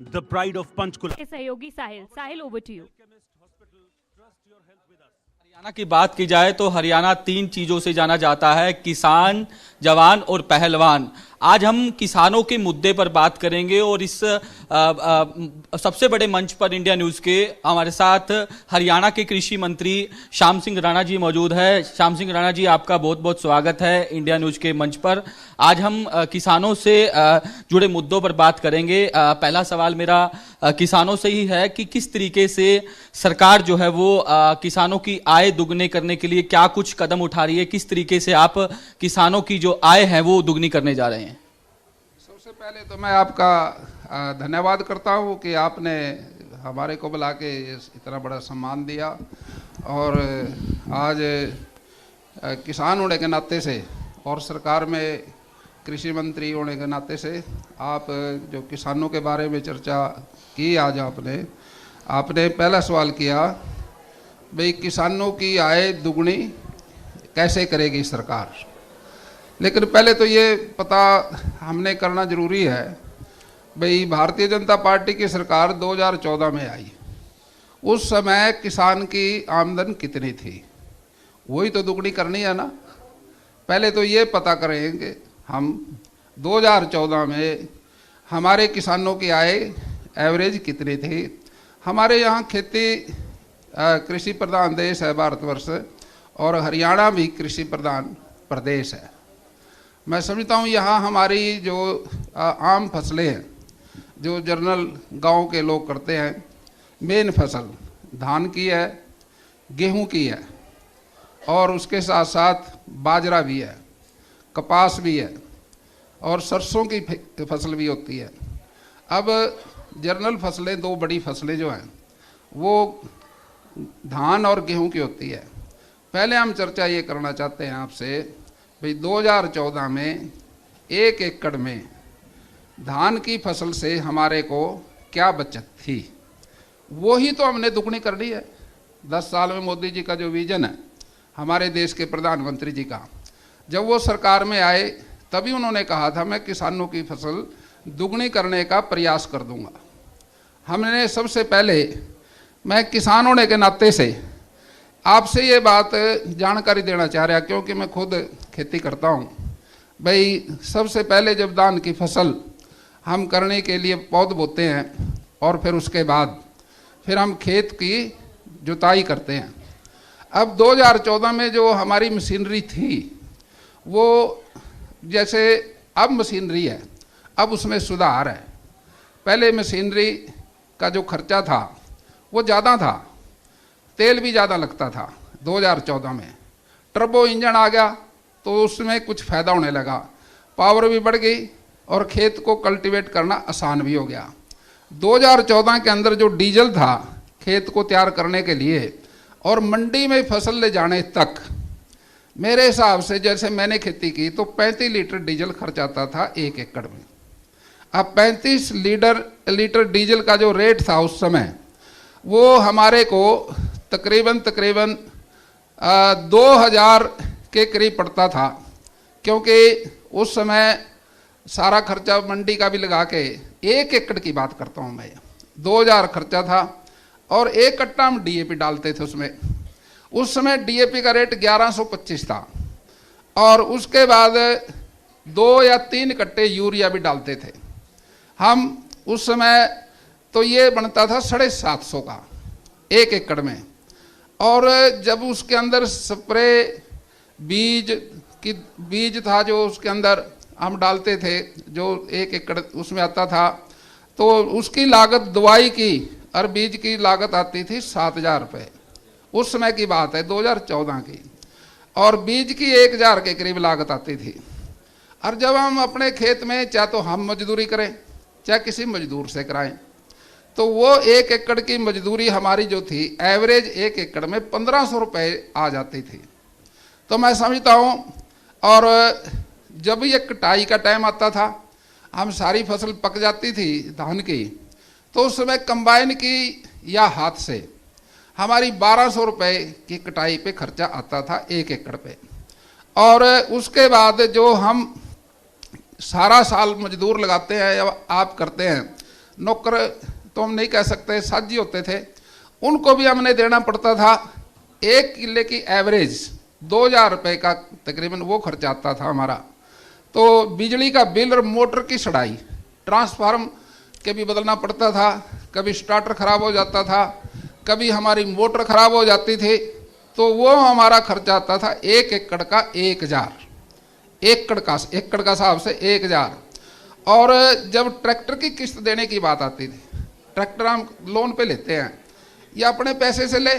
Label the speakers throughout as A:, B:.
A: the pride of Panchkula.
B: सहयोगी साहिल over to you.
C: Haryana की बात की जाए तो हरियाणा 3 चीजों से जाना जाता है, किसान, जवान और पहलवान। आज हम किसानों के मुद्दे पर बात करेंगे और इस सबसे बड़े मंच पर इंडिया न्यूज के हमारे साथ हरियाणा के कृषि मंत्री श्याम सिंह राणा जी मौजूद है। श्याम सिंह राणा जी, आपका बहुत बहुत स्वागत है इंडिया न्यूज के मंच पर। आज हम किसानों से जुड़े मुद्दों पर बात करेंगे। पहला सवाल मेरा किसानों से ही है कि किस तरीके से सरकार जो है वो किसानों की आय दुगने करने के लिए क्या कुछ कदम उठा रही है, किस तरीके से आप किसानों की जो आय है वो दुगनी करने जा रहे हैं।
D: सबसे पहले तो मैं आपका धन्यवाद करता हूँ कि आपने हमारे को बुला के इतना बड़ा सम्मान दिया। और आज किसान होने के नाते से और सरकार में कृषि मंत्री होने के नाते से आप जो किसानों के बारे में चर्चा की आज आपने पहला सवाल किया, भाई किसानों की आय दुगनी कैसे करेगी सरकार। लेकिन पहले तो ये पता हमने करना जरूरी है, भाई भारतीय जनता पार्टी की सरकार 2014 में आई, उस समय किसान की आमदन कितनी थी, वही तो दुगनी करनी है ना। पहले तो ये पता करेंगे हम 2014 में हमारे किसानों की आय एवरेज कितनी थी। हमारे यहाँ खेती कृषि प्रधान देश है भारतवर्ष, और हरियाणा भी कृषि प्रधान प्रदेश है। मैं समझता हूँ यहाँ हमारी जो आम फसलें हैं, जो जनरल गांव के लोग करते हैं, मेन फसल धान की है, गेहूं की है, और उसके साथ साथ बाजरा भी है, कपास भी है, और सरसों की फसल भी होती है। अब जनरल फसलें, 2 बड़ी फसलें जो हैं वो धान और गेहूं की होती है। पहले हम चर्चा ये करना चाहते हैं आपसे, भाई 2014 में 1 एकड़ में धान की फसल से हमारे को क्या बचत थी, वही तो हमने दुगनी करनी है। 10 साल में मोदी जी का जो विजन है हमारे देश के प्रधानमंत्री जी का, जब वो सरकार में आए तभी उन्होंने कहा था मैं किसानों की फसल दुगनी करने का प्रयास कर दूंगा। हमने सबसे पहले, मैं किसान होने के नाते से आपसे ये बात जानकारी देना चाह रहा, क्योंकि मैं खुद खेती करता हूँ। भाई सबसे पहले जब धान की फसल हम करने के लिए पौध बोते हैं और फिर उसके बाद फिर हम खेत की जुताई करते हैं। अब 2014 में जो हमारी मशीनरी थी वो जैसे अब मशीनरी है, अब उसमें सुधार है। पहले मशीनरी का जो खर्चा था वो ज़्यादा था, तेल भी ज़्यादा लगता था। 2014 में टर्बो इंजन आ गया तो उसमें कुछ फ़ायदा होने लगा, पावर भी बढ़ गई और खेत को कल्टीवेट करना आसान भी हो गया। 2014 के अंदर जो डीजल था खेत को तैयार करने के लिए और मंडी में फसल ले जाने तक, मेरे हिसाब से जैसे मैंने खेती की तो 35 लीटर डीजल खर्च आता था 1 एकड़ में। अब 35 लीटर डीजल का जो रेट था उस समय, वो हमारे को तकरीबन 2000 के करीब पड़ता था, क्योंकि उस समय सारा खर्चा मंडी का भी लगा के 1 एकड़ की बात करता हूँ मैं, 2000 खर्चा था। और 1 कट्टा हम डीएपी डालते थे उसमें। उस समय डीएपी का रेट 1125 था, और उसके बाद 2 या 3 कट्टे यूरिया भी डालते थे हम उस समय। तो ये बनता था 750 का 1 एकड़ में। और जब उसके अंदर स्प्रे बीज था जो उसके अंदर हम डालते थे, जो 1 एकड़ उसमें आता था, तो उसकी लागत दवाई की और बीज की लागत आती थी 7000 रुपये। उस समय की बात है 2014 की। और बीज की 1000 के करीब लागत आती थी। और जब हम अपने खेत में चाहे तो हम मजदूरी करें चाहे किसी मजदूर से कराएं, तो वो 1 एकड़ की मजदूरी हमारी जो थी एवरेज 1 एकड़ में 1500 रुपये आ जाती थी। तो मैं समझता हूँ, और जब ये कटाई का टाइम आता था, हम सारी फसल पक जाती थी धान की, तो उस समय कंबाइन की या हाथ से हमारी 1200 रुपये की कटाई पे खर्चा आता था 1 एकड़ पे। और उसके बाद जो हम सारा साल मजदूर लगाते हैं या आप करते हैं, नौकर तो हम नहीं कह सकते, साजी होते थे, उनको भी हमने देना पड़ता था। 1 किले की एवरेज 2000 रुपये का तकरीबन वो खर्चा आता था हमारा। तो बिजली का बिल और मोटर की सड़ाई, ट्रांसफार्म के भी बदलना पड़ता था, कभी स्टार्टर खराब हो जाता था, कभी हमारी मोटर खराब हो जाती थी, तो वो हमारा खर्चा आता था 1 एकड़ का 1000, एकड़ का हिसाब से 1000। और जब ट्रैक्टर की किस्त देने की बात आती थी, ट्रैक्टर हम लोन पे लेते हैं या अपने पैसे से ले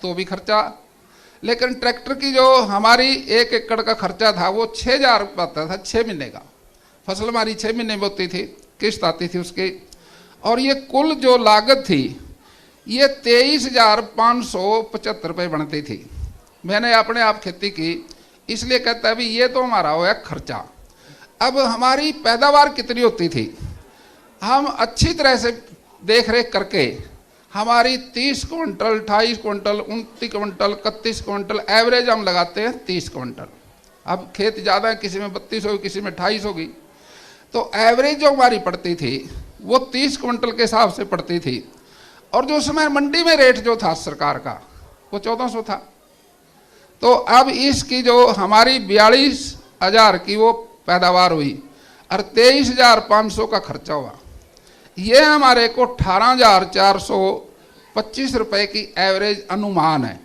D: तो भी खर्चा, लेकिन ट्रैक्टर की जो हमारी 1 एकड़ का खर्चा था वो 6000 रुपये आता था 6 महीने का। फसल हमारी 6 महीने में होती थी, किस्त आती थी उसकी, और ये कुल जो लागत थी ये 23,575 रुपये बनती थी। मैंने अपने आप खेती की, इसलिए कहता है भी ये तो हमारा हो खर्चा। अब हमारी पैदावार कितनी होती थी, हम अच्छी तरह से देख रेख करके हमारी 30 quintal, 28 quintal, 29 quintal, 31 quintal, average हम लगाते हैं 30 क्विंटल। अब खेत ज़्यादा है, किसी में 32 होगी, किसी में 28 होगी, तो एवरेज जो हमारी पड़ती थी वो 30 क्विंटल के हिसाब से पड़ती थी। और जो समय मंडी में रेट जो था सरकार का वो 1400 था। तो अब इसकी जो हमारी 42,000 की वो पैदावार हुई और 23,500 का खर्चा हुआ, ये हमारे को 18,425 रुपये की एवरेज अनुमान है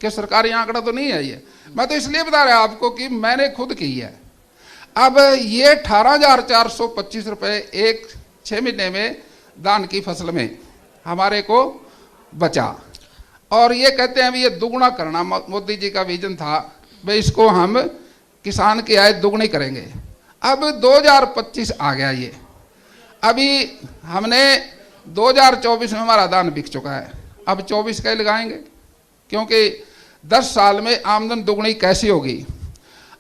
D: कि सरकारी आंकड़ा तो नहीं है ये, मैं तो इसलिए बता रहा आपको कि मैंने खुद की है। अब ये 18,425 रुपये एक 6 महीने में धान की फसल में हमारे को बचा, और ये कहते हैं अभी ये दुगुना करना, मोदी जी का विजन था भाई इसको हम किसान की आय दुगनी करेंगे। अब 2025 आ गया, ये अभी हमने 2024 में हमारा धान बिक चुका है, अब 24 का ही लगाएंगे, क्योंकि 10 साल में आमदन दुगनी कैसी होगी।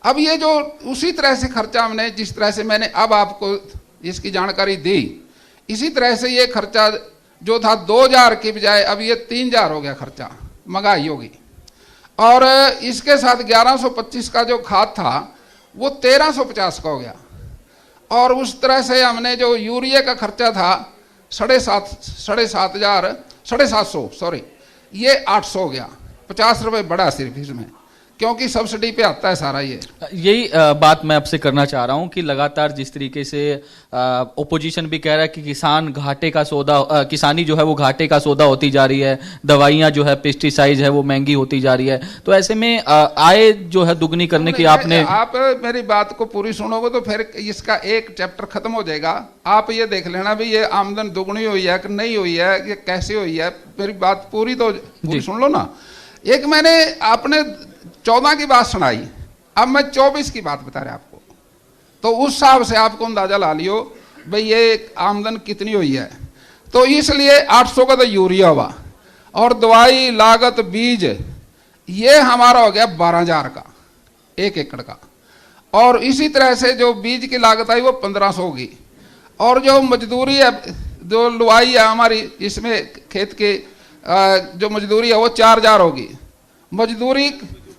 D: अब ये जो उसी तरह से खर्चा हमने, जिस तरह से मैंने अब आपको इसकी जानकारी दी, इसी तरह से ये खर्चा जो था 2000 की बजाय अब ये 3000 हो गया खर्चा, महंगाई होगी। और इसके साथ 1125 का जो खाद था वो 1350 का हो गया, और उस तरह से हमने जो यूरिया का खर्चा था 750 सॉरी, ये 800 हो गया, 50 रुपये बढ़ा सिर्फ इसमें, क्योंकि सब्सिडी पे आता है सारा।
C: यही बात मैं आपसे करना चाह रहा हूं कि लगातार जिस तरीके से ओपोजिशन भी कह रहा है कि किसान घाटे का सौदा, किसानी जो है वो घाटे का सौदा होती जा रही है, दवाइयां जो है पेस्टिसाइड है वो महंगी होती जा रही है, तो ऐसे में आय जो है दुगनी करने की आप
D: मेरी बात को पूरी सुनोगे तो फिर इसका एक चैप्टर खत्म हो जाएगा। आप ये देख लेना भी ये आमदन दुगनी हुई है कि नहीं हुई है, ये कैसे हुई है, मेरी बात पूरी तो पूरी सुन लो ना। एक मैंने आपने 14 की बात सुनाई, अब मैं 24 की बात बता रहा आपको, तो उस हिसाब से आपको अंदाजा ला लियो भाई ये आमदन कितनी हुई है। तो इसलिए 800 का तो यूरिया हुआ, और दवाई लागत बीज ये हमारा हो गया 12,000 का 1 एकड़ का, और इसी तरह से जो बीज की लागत आई वो 1500 होगी, और जो मजदूरी है, जो लुवाई है हमारी इसमें खेत की जो मजदूरी है वो 4000 होगी। मजदूरी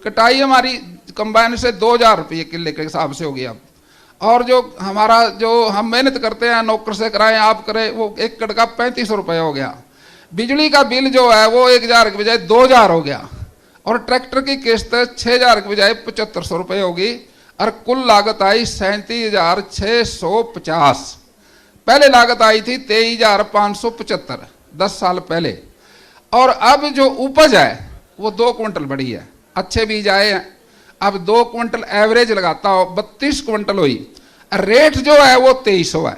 D: कटाई हमारी कंबाइन से 2000 रुपये किले के हिसाब से होगी अब, और जो हमारा जो हम मेहनत करते हैं नौकर से कराएं आप करें वो 1 एकड़ का 3500 रुपये हो गया। बिजली का बिल जो है वो 1000 के बजाय 2000 हो गया, और ट्रैक्टर की किस्त 6000 के बजाय 7500 रुपये होगी, और कुल लागत आई 37,650। पहले लागत आई थी 23,575 10 साल पहले, और अब जो उपज है वो 2 क्विंटल बढ़ी है, अच्छे बीज आए हैं। अब 2 क्विंटल एवरेज लगाता हो 32 क्विंटल हुई, रेट जो है वो 2300 है।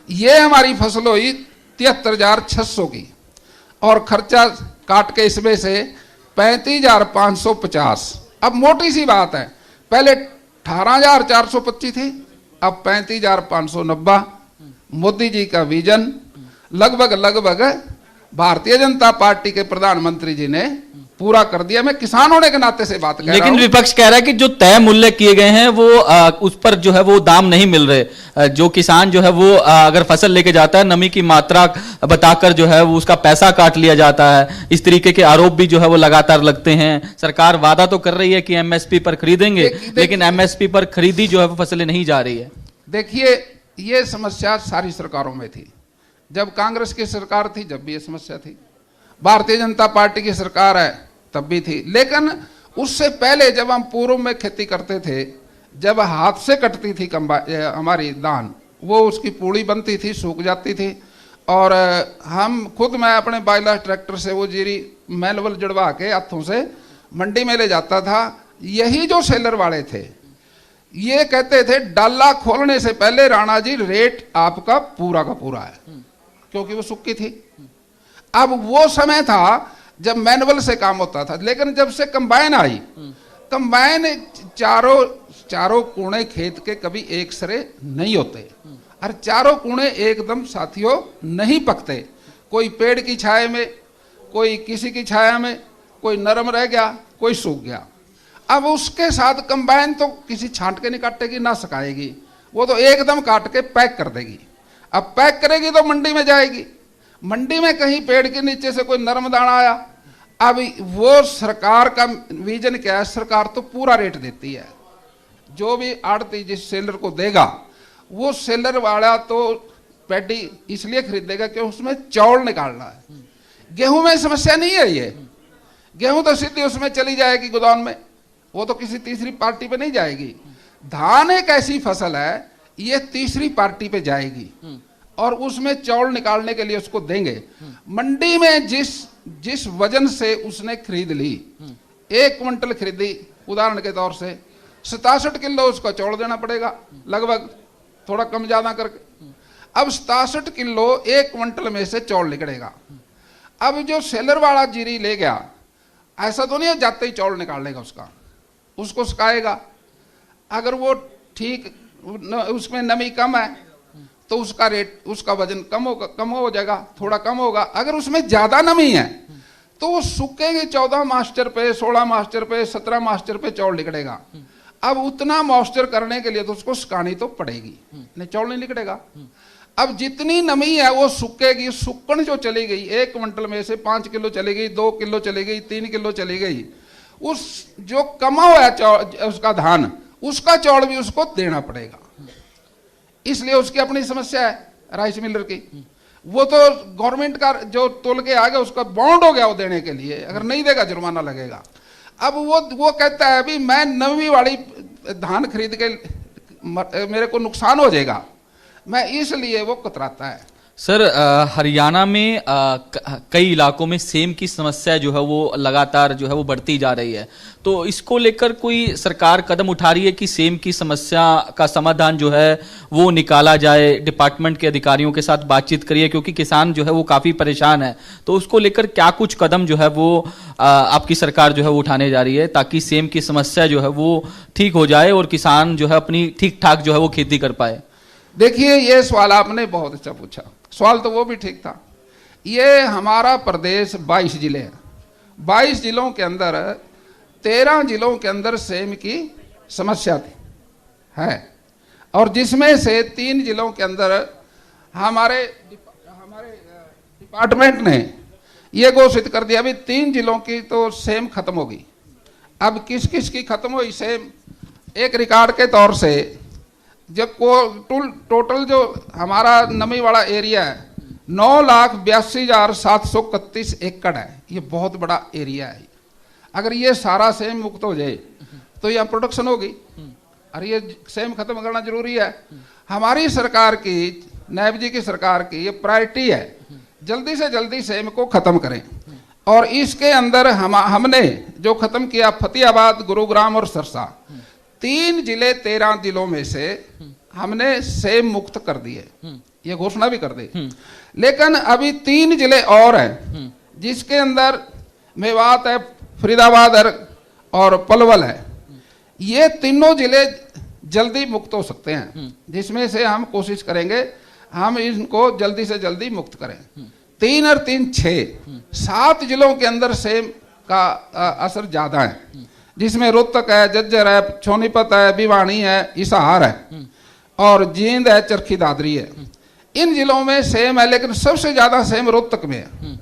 D: ये हमारी फसल हुई 73,600 की, और खर्चा काट के इसमें से 35,550। अब मोटी सी बात है, पहले 18,425 थी, अब 35,590। मोदी जी का विजन लगभग भारतीय जनता पार्टी के प्रधानमंत्री जी ने पूरा कर दिया। मैं किसान होने के नाते से बात कर रहा हूं।
C: लेकिन विपक्ष कह रहा है कि जो तय मूल्य किए गए हैं वो उस पर जो है वो दाम नहीं मिल रहे। जो किसान जो है वो अगर फसल लेके जाता है नमी की मात्रा बताकर जो है वो उसका पैसा काट लिया जाता है। इस तरीके के आरोप भी जो है वो लगातार लगते हैं। सरकार वादा तो कर रही है कि एमएसपी पर खरीदेंगे, लेकिन एमएसपी पर खरीदी जो है वो फसलें नहीं जा रही है।
D: देखिए ये समस्या सारी सरकारों में थी, जब कांग्रेस की सरकार थी जब भी ये समस्या थी, भारतीय जनता पार्टी की सरकार है तब भी थी। लेकिन उससे पहले जब हम पूर्व में खेती करते थे, जब हाथ से कटती थी हमारी धान, वो उसकी पूड़ी बनती थी, सूख जाती थी, और हम खुद, मैं अपने बाइला ट्रैक्टर से वो जीरी मैनुअल जड़वा के हाथों से मंडी में ले जाता था। यही जो सेलर वाले थे ये कहते थे डाला खोलने से पहले राणा जी रेट आपका पूरा का पूरा है, क्योंकि वो सूखी थी। अब वो समय था जब मैनुअल से काम होता था, लेकिन जब से कंबाइन आई, कंबाइन चारों कूणे खेत के कभी एक सरे नहीं होते, और चारों कूणे एकदम साथियों नहीं पकते। कोई पेड़ की छाया में, कोई किसी की छाया में, कोई नरम रह गया, कोई सूख गया। अब उसके साथ कंबाइन तो किसी छांट के नहीं काटेगी ना सुखाएगी, वो तो एकदम काट के पैक कर देगी। अब पैक करेगी तो मंडी में जाएगी, मंडी में कहीं पेड़ के नीचे से कोई नरम दाना आया, अब वो सरकार का विजन क्या है? सरकार तो पूरा रेट देती है, जो भी आड़ती जिस सेलर को देगा वो सेलर वाला तो पैडी इसलिए खरीदेगा कि उसमें चावल निकालना है। गेहूं में समस्या नहीं है, ये गेहूं तो सीधी उसमें चली जाएगी गोदाम में, वो तो किसी तीसरी पार्टी पे नहीं जाएगी। धान एक ऐसी फसल है ये तीसरी पार्टी पे जाएगी और उसमें चावल निकालने के लिए उसको देंगे। मंडी में जिस वजन से उसने खरीद ली, 1 क्विंटल खरीदी उदाहरण के तौर से, 67 किलो उसको चावल देना पड़ेगा, लगभग थोड़ा कम ज्यादा करके। अब 67 किलो 1 क्विंटल में से चावल निकलेगा। अब जो सेलर वाला जीरी ले गया, ऐसा तो नहीं है जाते ही चावल निकाल लेगा, उसको सुखाएगा। अगर वो ठीक उसमें नमी कम है तो उसका रेट, उसका वजन कम हो जाएगा, थोड़ा कम होगा। अगर उसमें ज्यादा नमी है तो वो सूखेगी 14 मास्टर पे, 16 मास्टर पे, 17 मास्टर पे चावल निकलेगा। अब उतना मॉइस्चर करने के लिए तो उसको सुखानी तो पड़ेगी, नहीं चावल नहीं निकलेगा। अब जितनी नमी है वो सूखेगी, सूखन जो चली गई 1 क्विंटल में से 5 किलो चली गई, 2 किलो चली गई, 3 किलो चली गई, उस जो कमा हुआ है उसका धान, उसका चावल भी उसको देना पड़ेगा। इसलिए उसकी अपनी समस्या है राइस मिलर की। वो तो गवर्नमेंट का जो तोल के आ गया उसका बॉन्ड हो गया वो देने के लिए, अगर नहीं देगा जुर्माना लगेगा। अब वो कहता है अभी मैं नवी वाली धान खरीद के मेरे को नुकसान हो जाएगा, मैं इसलिए वो कतराता है।
C: सर, हरियाणा में कई इलाकों में सेम की समस्या जो है वो लगातार जो है वो बढ़ती जा रही है, तो इसको लेकर कोई सरकार कदम उठा रही है कि सेम की समस्या का समाधान जो है वो निकाला जाए, डिपार्टमेंट के अधिकारियों के साथ बातचीत करिए, क्योंकि किसान जो है वो काफ़ी परेशान है। तो उसको लेकर क्या कुछ कदम जो है वो आपकी सरकार जो है वो उठाने जा रही है ताकि सेम की समस्या जो है वो ठीक हो जाए और किसान जो है अपनी ठीक ठाक जो है वो खेती कर पाए?
D: देखिए, ये सवाल आपने बहुत अच्छा पूछा, सवाल तो वो भी ठीक था। ये हमारा प्रदेश 22 जिले हैं, 22 जिलों के अंदर 13 जिलों के अंदर सेम की समस्या थी है, और जिसमें से 3 जिलों के अंदर हमारे डिपार्टमेंट ने ये घोषित कर दिया अभी 3 जिलों की तो सेम खत्म होगी। अब किस किस की खत्म हुई सेम, एक रिकॉर्ड के तौर से जब टोटल जो हमारा नमी वाला एरिया है 9,82,731 एकड़ है, ये बहुत बड़ा एरिया है। अगर ये सारा सेम मुक्त हो जाए तो यहाँ प्रोडक्शन होगी, और ये सेम खत्म करना जरूरी है। हमारी सरकार की, नायब जी की सरकार की ये प्रायोरिटी है, जल्दी से जल्दी सेम को खत्म करें। और इसके अंदर हमने जो खत्म किया फतेहाबाद, गुरुग्राम और सरसा, 3 जिले 13 जिलों में से हमने सेम मुक्त कर दिए, ये घोषणा भी कर दी। लेकिन अभी 3 जिले और हैं जिसके अंदर मेवात है, फरीदाबाद है और पलवल है। ये तीनों जिले जल्दी मुक्त हो सकते हैं, जिसमें से हम कोशिश करेंगे हम इनको जल्दी से जल्दी मुक्त करें। 3 और 3 6 7 जिलों के अंदर सेम का असर ज्यादा है, जिसमें रोहतक है, झज्जर है, सोनीपत है, भिवानी है, हिसार है और जींद है, चरखी दादरी है। इन जिलों में सेम है, लेकिन सबसे ज्यादा सेम रोहतक में है।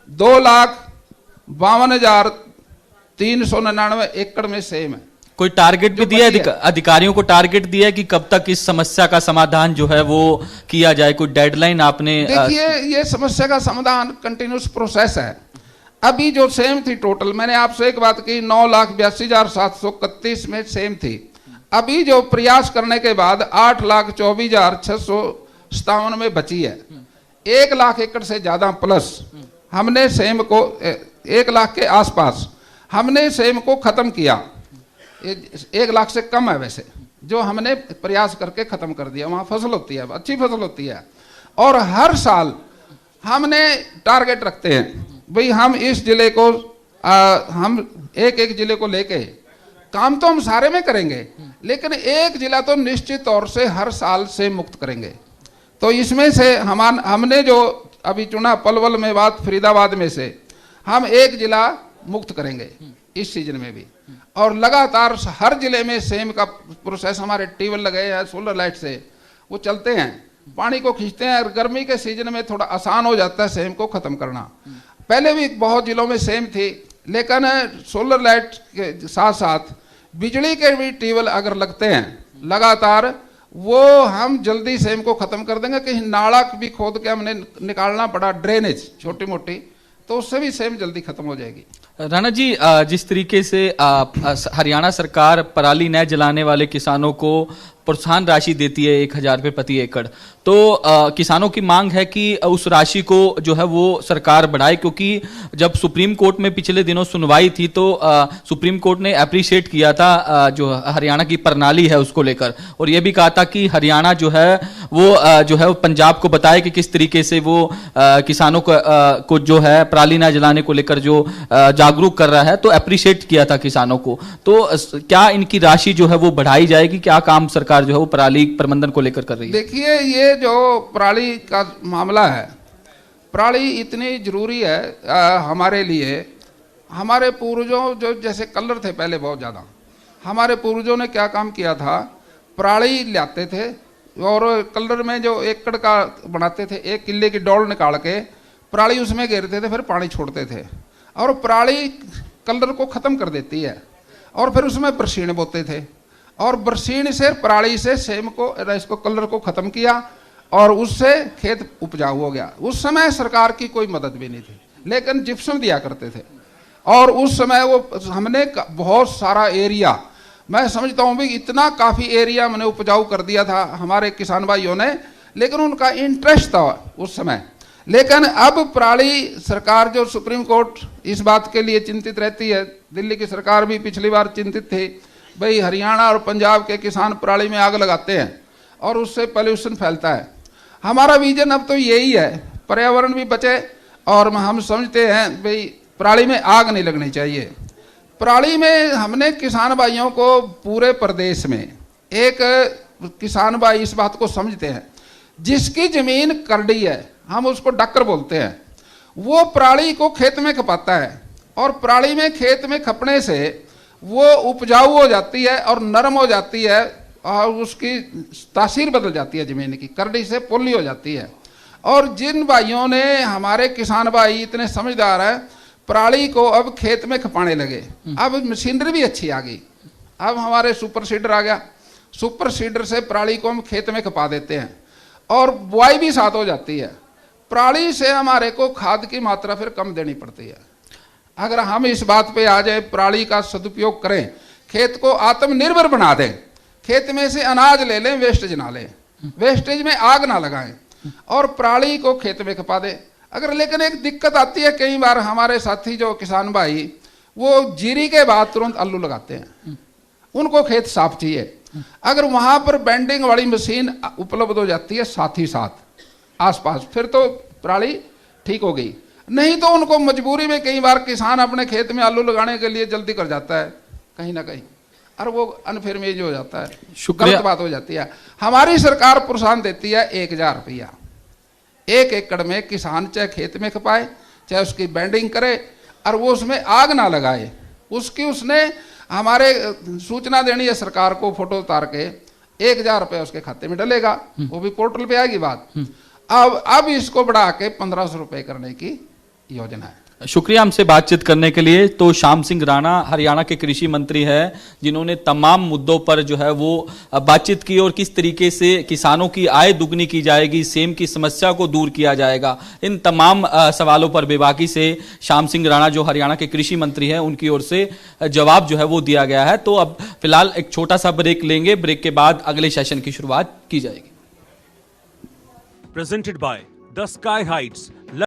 D: 2,52,399 एकड़ में सेम है।
C: कोई टारगेट भी
D: जो
C: दिया है
D: बची है।
C: अधिकारियों को टारगेट दिया है कि कब तक इस समस्या का समाधान जो है वो किया जाए? कोई डेडलाइन आपने
D: देखिए, ये समस्या का समाधान कंटिन्यूस प्रोसेस है। अभी जो सेम थी टोटल, मैंने आपसे एक बात की, 9,82,731 में सेम थी। अभी जो प्रयास करने के बाद 8,24,657 में बची है। 1 लाख एकड़ से ज्यादा प्लस हमने सेम को 1 लाख के आसपास हमने सेम को खत्म किया। 1 लाख से कम है वैसे, जो हमने प्रयास करके खत्म कर दिया। वहां फसल होती है, अच्छी फसल होती है। और हर साल हमने टारगेट रखते हैं, भाई हम इस जिले को हम एक जिले को लेके काम तो हम सारे में करेंगे, लेकिन एक जिला तो निश्चित तौर से हर साल से मुक्त करेंगे। तो इसमें से हमने जो अभी चुना पलवल, मेवात, फरीदाबाद में से हम एक जिला मुक्त करेंगे इस सीजन में भी। और लगातार हर जिले में सेम का प्रोसेस, हमारे ट्यूबवेल लगे हैं, सोलर लाइट से वो चलते हैं, पानी को खींचते हैं। और गर्मी के सीजन में थोड़ा आसान हो जाता है सेम को खत्म करना। पहले भी बहुत जिलों में सेम थी, लेकिन सोलर लाइट के साथ साथ बिजली के भी ट्यूबवेल अगर लगते हैं लगातार, वो हम जल्दी सेम को खत्म कर देंगे। कहीं नाला भी खोद के हमने निकालना पड़ा, ड्रेनेज छोटी मोटी, तो उससे भी सेम जल्दी खत्म हो जाएगी।
C: राणा जी, जिस तरीके से हरियाणा सरकार पराली न जलाने वाले किसानों को प्रोत्साहन राशि देती है 1,000 रुपये प्रति एकड़, तो किसानों की मांग है कि उस राशि को जो है वो सरकार बढ़ाए, क्योंकि जब सुप्रीम कोर्ट में पिछले दिनों सुनवाई थी तो सुप्रीम कोर्ट ने अप्रिशिएट किया था जो हरियाणा की प्रणाली है उसको लेकर, और ये भी कहा था कि हरियाणा जो है वो पंजाब को बताए कि किस तरीके से वो किसानों को जो है पराली न जलाने को लेकर जो जागरूक कर रहा है, तो अप्रिशिएट किया था किसानों को। तो क्या इनकी राशि जो है वो बढ़ाई जाएगी? क्या काम सरकार जो है वो पराली प्रबंधन को लेकर कर रही है?
D: देखिए, ये जो पराली का मामला है, पराली इतनी जरूरी है हमारे लिए। हमारे पूर्वजों जो जैसे कलर थे पहले बहुत ज्यादा, हमारे पूर्वजों ने क्या काम किया था, पराली लाते थे और कलर में जो एकड़ का बनाते थे, 1 किले की डोल निकाल के पराली उसमें घेरते थे, फिर पानी छोड़ते थे। और पराली कलर को खत्म कर देती है। और फिर उसमें बरसीन बोते थे, और बरसीन से पराली से सेम को इसको कलर को खत्म किया, और उससे खेत उपजाऊ हो गया। उस समय सरकार की कोई मदद भी नहीं थी, लेकिन जिप्सम दिया करते थे। और उस समय वो हमने बहुत सारा एरिया, मैं समझता हूँ भी इतना काफी एरिया हमने उपजाऊ कर दिया था हमारे किसान भाइयों ने, लेकिन उनका इंटरेस्ट था उस समय। लेकिन अब पराली सरकार, जो सुप्रीम कोर्ट इस बात के लिए चिंतित रहती है, दिल्ली की सरकार भी पिछली बार चिंतित थी, भाई हरियाणा और पंजाब के किसान पराली में आग लगाते हैं और उससे पॉल्यूशन फैलता है। हमारा विजन अब तो यही है, पर्यावरण भी बचे, और हम समझते हैं भाई पराली में आग नहीं लगनी चाहिए। पराली में हमने किसान भाइयों को पूरे प्रदेश में, एक किसान भाई इस बात को समझते हैं, जिसकी जमीन करड़ी है, हम उसको डक्कर बोलते हैं, वो पराली को खेत में खपाता है। और पराली में खेत में खपने से वो उपजाऊ हो जाती है और नरम हो जाती है, और उसकी तासीर बदल जाती है जमीन की, करड़ी से पोली हो जाती है। और जिन भाइयों ने, हमारे किसान भाई इतने समझदार हैं, पराली को अब खेत में खपाने लगे। अब मशीनरी भी अच्छी आ गई, अब हमारे सुपर सीडर आ गया, सुपर सीडर से पराली को हम खेत में खपा देते हैं और बुआई भी साथ हो जाती है। पराली से हमारे को खाद की मात्रा फिर कम देनी पड़ती है। अगर हम इस बात पे आ जाए, पराली का सदुपयोग करें, खेत को आत्मनिर्भर बना दें, खेत में से अनाज ले लें, वेस्टेज ना लें, वेस्टेज में आग ना लगाएं, और पराली को खेत में खपा दें। अगर, लेकिन एक दिक्कत आती है, कई बार हमारे साथी जो किसान भाई, वो जीरी के बाद तुरंत आलू लगाते हैं, उनको खेत साफ चाहिए। अगर वहां पर बेंडिंग वाली मशीन उपलब्ध हो जाती है साथ ही साथ आसपास, फिर तो पराली ठीक हो गई। नहीं तो उनको मजबूरी में कई बार किसान अपने खेत में आलू लगाने के लिए जल्दी कर जाता है कहीं ना कहीं, और वो अनफेयरमेज हो जाता है, गलत बात हो जाती है। हमारी सरकार प्रोत्साहन देती है 1,000 रुपया 1 एकड़ में, किसान चाहे खेत में खपाए, चाहे उसकी बेंडिंग करे, और वो उसमें आग ना लगाए, उसकी उसने हमारे सूचना देनी है सरकार को, फोटो उतार के 1,000 रुपया उसके खाते में डलेगा, वो भी पोर्टल पे आएगी बात। अब इसको बढ़ा के 1,500 रुपये करने की योजना है।
C: शुक्रिया हमसे बातचीत करने के लिए। तो श्याम सिंह राणा हरियाणा के कृषि मंत्री हैं, जिन्होंने तमाम मुद्दों पर जो है वो बातचीत की और किस तरीके से किसानों की आय दुगनी की जाएगी, सेम की समस्या को दूर किया जाएगा, इन तमाम सवालों पर बेबाकी से श्याम सिंह राणा जो हरियाणा के कृषि मंत्री हैं उनकी ओर से जवाब जो है वो दिया गया है। तो अब फिलहाल एक छोटा सा ब्रेक लेंगे, ब्रेक के बाद अगले सेशन की शुरुआत की जाएगी।
A: Presented by The Sky Heights